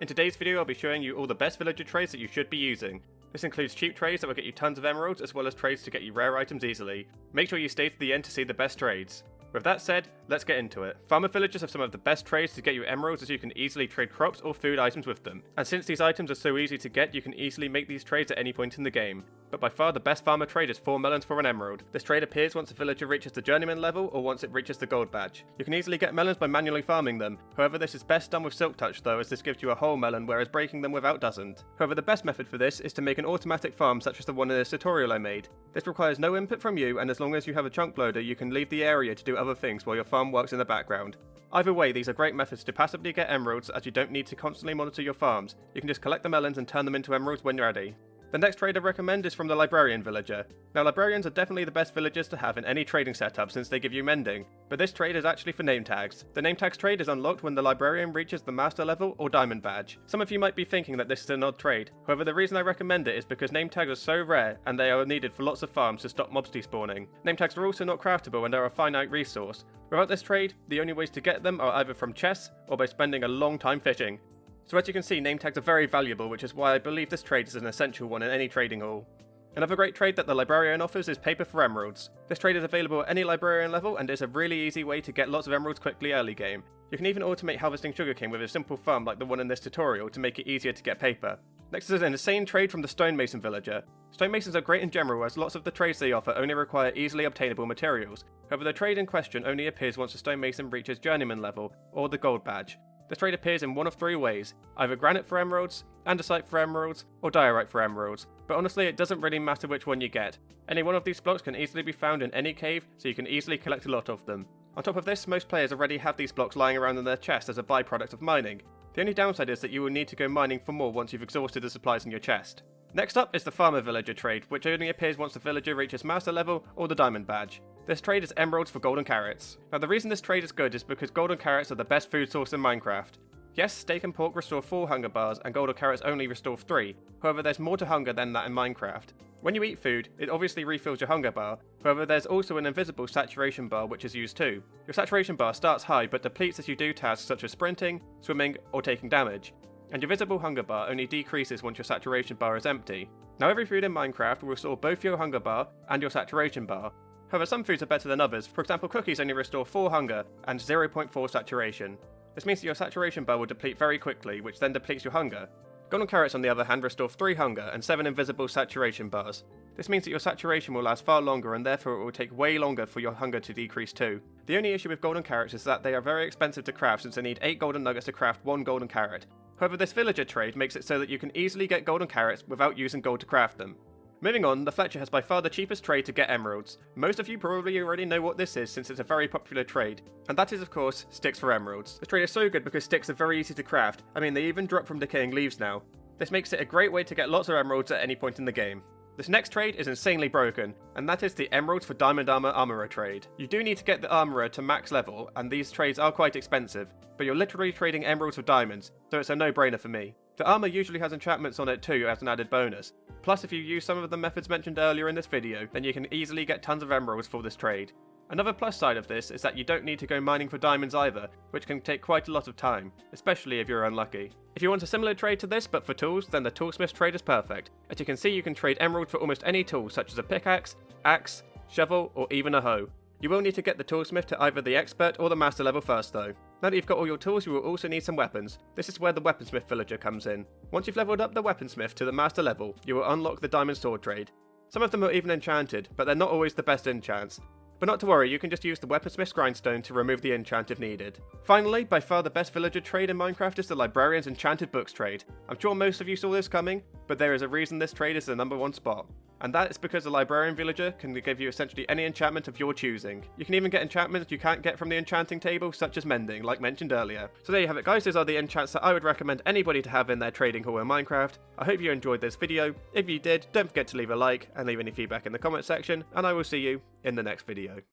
In today's video I'll be showing you all the best villager trades that you should be using. This includes cheap trades that will get you tons of emeralds as well as trades to get you rare items easily. Make sure you stay to the end to see the best trades. With that said, let's get into it. Farmer villagers have some of the best trades to get you emeralds as you can easily trade crops or food items with them. And since these items are so easy to get, you can easily make these trades at any point in the game. But by far the best farmer trade is 4 melons for an emerald. This trade appears once a villager reaches the journeyman level or once it reaches the gold badge. You can easily get melons by manually farming them. However, this is best done with silk touch though, as this gives you a whole melon whereas breaking them without doesn't. However, the best method for this is to make an automatic farm such as the one in this tutorial I made. This requires no input from you, and as long as you have a chunk loader you can leave the area to do other things while your farm works in the background. Either way, these are great methods to passively get emeralds as you don't need to constantly monitor your farms. You can just collect the melons and turn them into emeralds when you're ready. The next trade I recommend is from the librarian villager. Now librarians are definitely the best villagers to have in any trading setup since they give you mending, but this trade is actually for name tags. The name tags trade is unlocked when the librarian reaches the master level or diamond badge. Some of you might be thinking that this is an odd trade, however the reason I recommend it is because name tags are so rare and they are needed for lots of farms to stop mobs despawning. Name tags are also not craftable and are a finite resource. Without this trade, the only ways to get them are either from chests or by spending a long time fishing. So as you can see, name tags are very valuable, which is why I believe this trade is an essential one in any trading hall. Another great trade that the librarian offers is paper for emeralds. This trade is available at any librarian level and is a really easy way to get lots of emeralds quickly early game. You can even automate harvesting sugarcane with a simple farm like the one in this tutorial to make it easier to get paper. Next is an insane trade from the stonemason villager. Stonemasons are great in general as lots of the trades they offer only require easily obtainable materials. However, the trade in question only appears once the stonemason reaches journeyman level or the gold badge. This trade appears in one of 3 ways, either granite for emeralds, andesite for emeralds, or diorite for emeralds, but honestly it doesn't really matter which one you get. Any one of these blocks can easily be found in any cave, so you can easily collect a lot of them. On top of this, most players already have these blocks lying around in their chest as a byproduct of mining. The only downside is that you will need to go mining for more once you've exhausted the supplies in your chest. Next up is the farmer villager trade, which only appears once the villager reaches master level or the diamond badge. This trade is emeralds for golden carrots. Now the reason this trade is good is because golden carrots are the best food source in Minecraft. Yes, steak and pork restore 4 hunger bars and golden carrots only restore 3, however there's more to hunger than that in Minecraft. When you eat food, it obviously refills your hunger bar, however there's also an invisible saturation bar which is used too. Your saturation bar starts high but depletes as you do tasks such as sprinting, swimming or taking damage. And your visible hunger bar only decreases once your saturation bar is empty. Now every food in Minecraft will restore both your hunger bar and your saturation bar. However, some foods are better than others. For example, cookies only restore 4 hunger and 0.4 saturation. This means that your saturation bar will deplete very quickly, which then depletes your hunger. Golden carrots on the other hand restore 3 hunger and 7 invisible saturation bars. This means that your saturation will last far longer and therefore it will take way longer for your hunger to decrease too. The only issue with golden carrots is that they are very expensive to craft since they need 8 golden nuggets to craft 1 golden carrot. However, this villager trade makes it so that you can easily get golden carrots without using gold to craft them. Moving on, the Fletcher has by far the cheapest trade to get emeralds. Most of you probably already know what this is since it's a very popular trade, and that is of course sticks for emeralds. This trade is so good because sticks are very easy to craft. I mean, they even drop from decaying leaves now. This makes it a great way to get lots of emeralds at any point in the game. This next trade is insanely broken, and that is the emeralds for diamond armor armorer trade. You do need to get the armorer to max level, and these trades are quite expensive, but you're literally trading emeralds for diamonds, so it's a no-brainer for me. The armor usually has enchantments on it too as an added bonus. Plus if you use some of the methods mentioned earlier in this video, then you can easily get tons of emeralds for this trade. Another plus side of this is that you don't need to go mining for diamonds either, which can take quite a lot of time, especially if you're unlucky. If you want a similar trade to this but for tools, then the toolsmith trade is perfect. As you can see, you can trade emeralds for almost any tool such as a pickaxe, axe, shovel or even a hoe. You will need to get the toolsmith to either the expert or the master level first though. Now that you've got all your tools, you will also need some weapons. This is where the weaponsmith villager comes in. Once you've leveled up the weaponsmith to the master level, you will unlock the diamond sword trade. Some of them are even enchanted, but they're not always the best enchants. But not to worry, you can just use the weaponsmith's grindstone to remove the enchant if needed. Finally, by far the best villager trade in Minecraft is the librarian's enchanted books trade. I'm sure most of you saw this coming, but there is a reason this trade is the #1 spot. And that is because the librarian villager can give you essentially any enchantment of your choosing. You can even get enchantments you can't get from the enchanting table, such as mending, like mentioned earlier. So there you have it guys, those are the enchants that I would recommend anybody to have in their trading hall in Minecraft. I hope you enjoyed this video. If you did, don't forget to leave a like and leave any feedback in the comment section, and I will see you in the next video.